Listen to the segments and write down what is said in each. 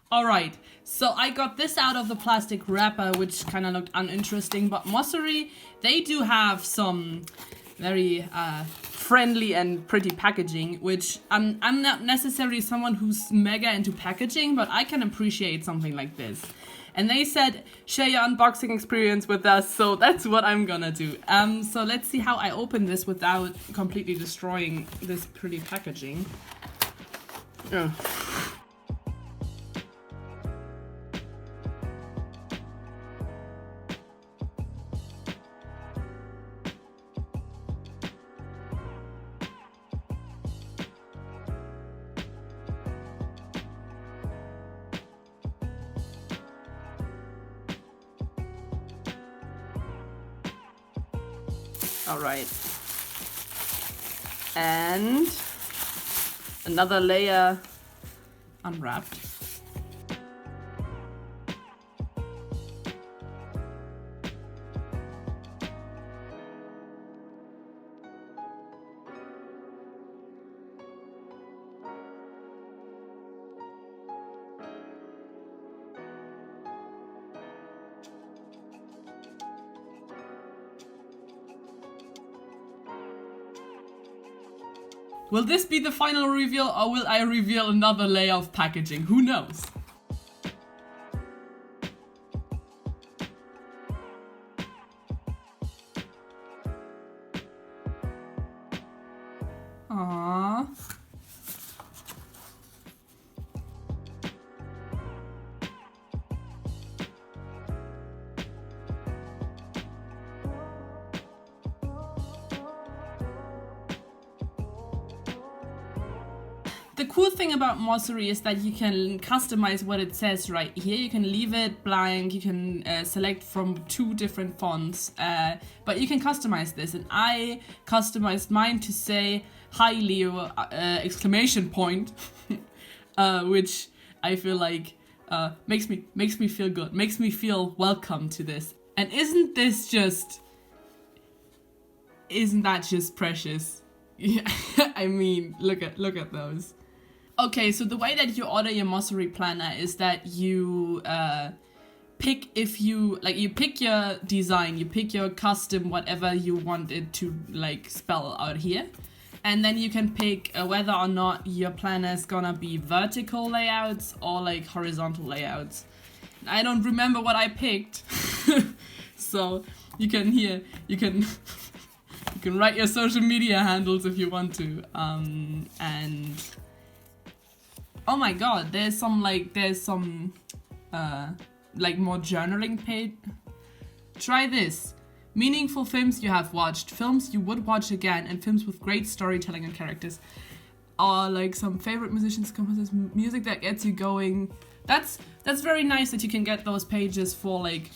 Alright, so I got this out of the plastic wrapper, which kind of looked uninteresting, but Mossery, they do have some very friendly and pretty packaging, which I'm not necessarily someone who's mega into packaging, but I can appreciate something like this. And they said, share your unboxing experience with us, so that's what I'm gonna do. So let's see how I open this without completely destroying this pretty packaging. Ugh. All right. And another layer unwrapped. Will this be the final reveal, or will I reveal another layer of packaging? Who knows? Aww. The cool thing about Mossery is that you can customize what it says right here. You can leave it blank, you can select from 2 different fonts, but you can customize this. And I customized mine to say, "Hi Leo!" Exclamation point, which I feel like makes me feel good, makes me feel welcome to this. And isn't that just precious? Yeah, I mean, look at those. Okay, so the way that you order your Mossery planner is that you pick you pick your design, you pick your custom, whatever you want it to like spell out here. And then you can pick whether or not your planner is gonna be vertical layouts or like horizontal layouts. I don't remember what I picked. So you can write your social media handles if you want to. And oh my god, there's some more journaling page. Try this. Meaningful films you have watched, films you would watch again, and films with great storytelling and characters. Or like some favorite musicians, composers, music that gets you going. That's very nice that you can get those pages for like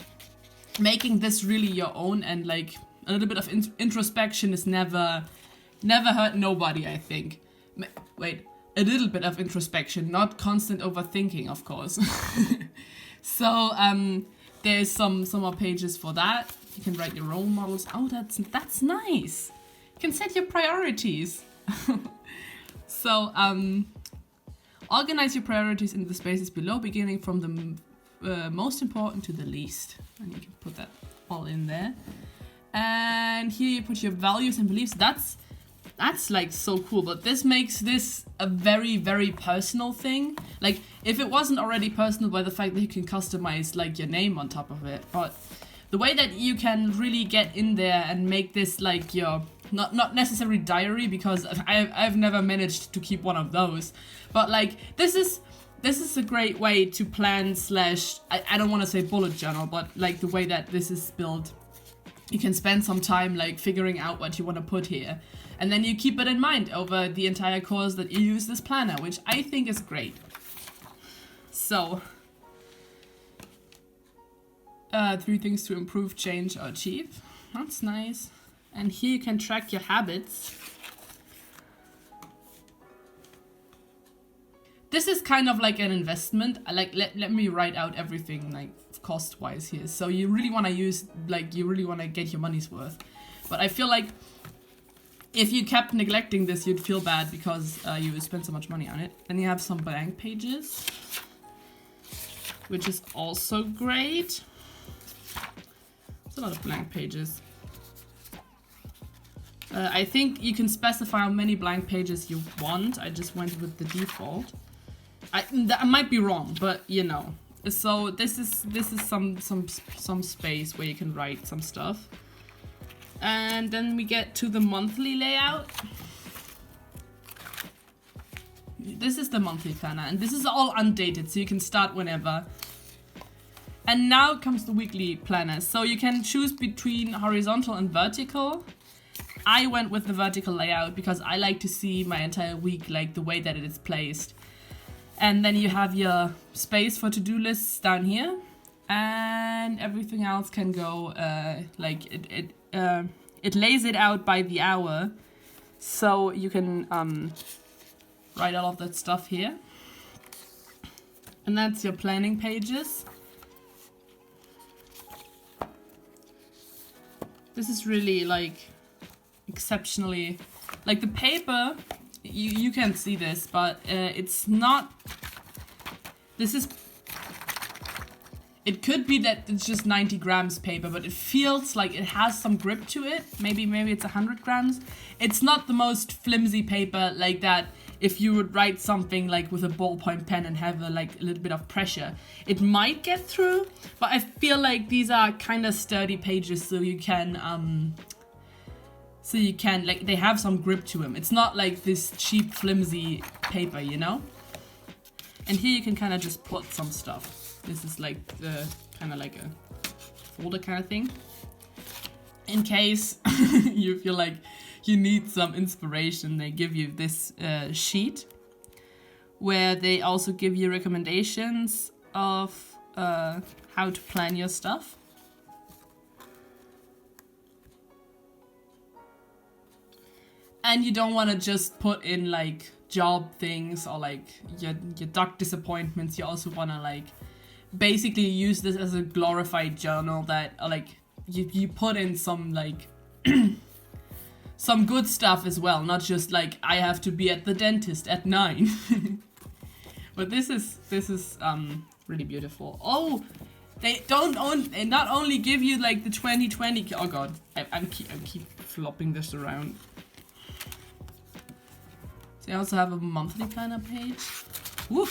making this really your own, and like a little bit of introspection is never hurt nobody, I think. Wait. A little bit of introspection, not constant overthinking, of course. So there's some more pages for that. You can write your role models. Oh, that's nice. You can set your priorities. So organize your priorities in the spaces below, beginning from the most important to the least. And you can put that all in there. And here you put your values and beliefs. That's like so cool, but this makes this a very, very personal thing. Like, if it wasn't already personal by the fact that you can customize like your name on top of it, but the way that you can really get in there and make this like your, not necessarily diary, because I've never managed to keep one of those, but like this is a great way to plan slash, I don't want to say bullet journal, but like the way that this is built, you can spend some time like figuring out what you want to put here. And then you keep it in mind over the entire course that you use this planner, which I think is great. So, 3 things to improve, change, or achieve. That's nice. And here you can track your habits. This is kind of like an investment. Like, let me write out everything like cost-wise here. So you really want to get your money's worth. But I feel like if you kept neglecting this, you'd feel bad because you would spend so much money on it. Then you have some blank pages. which is also great. It's a lot of blank pages. I think you can specify how many blank pages you want. I just went with the default. I might be wrong, but you know. So this is some space where you can write some stuff. And then we get to the monthly layout. This is the monthly planner, and this is all undated, so you can start whenever. And now comes the weekly planner. So you can choose between horizontal and vertical. I went with the vertical layout because I like to see my entire week, like the way that it is placed. And then you have your space for to-do lists down here, and everything else can go like it lays it out by the hour, so you can write all of that stuff here. And that's your planning pages. This is really like exceptionally, like the paper, you can't see this, but it's not, this is, it could be that it's just 90 grams paper, but it feels like it has some grip to it. Maybe it's 100 grams. It's not the most flimsy paper like that. If you would write something like with a ballpoint pen and have a little bit of pressure, it might get through, but I feel like these are kind of sturdy pages, so you can like, they have some grip to them. It's not like this cheap flimsy paper, you know? And here you can kind of just put some stuff. This is like the kind of like a folder kind of thing. In case you feel like you need some inspiration, they give you this sheet where they also give you recommendations of how to plan your stuff. And you don't want to just put in like job things or like your duck disappointments. You also want to like basically use this as a glorified journal that like you put in some like some good stuff as well, not just like I have to be at the dentist at 9. But this is really beautiful. Oh, they not only give you like the 2020. Oh god, I keep flopping this around. They also have a monthly planner page. Woo!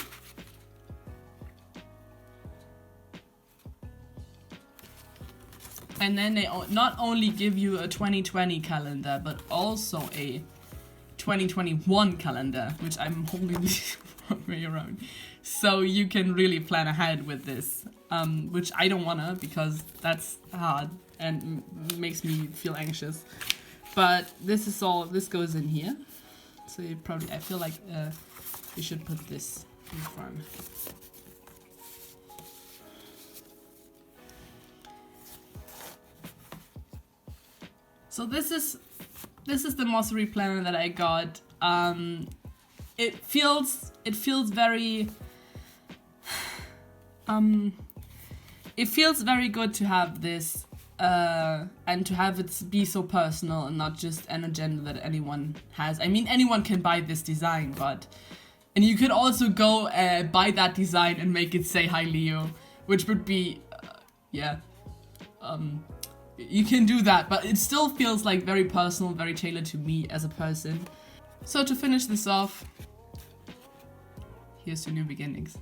And then they not only give you a 2020 calendar, but also a 2021 calendar, which I'm holding the way around. So you can really plan ahead with this, which I don't wanna because that's hard and makes me feel anxious. But this goes in here. So you probably, I feel like you should put this in front. So this is the mossery planner that I got. It feels very it feels very good to have this and to have it be so personal and not just an agenda that anyone has. I mean, anyone can buy this design, and you could also go buy that design and make it say "Hi Leo," which would be you can do that, but it still feels like very personal, very tailored to me as a person. So to finish this off, here's to new beginnings.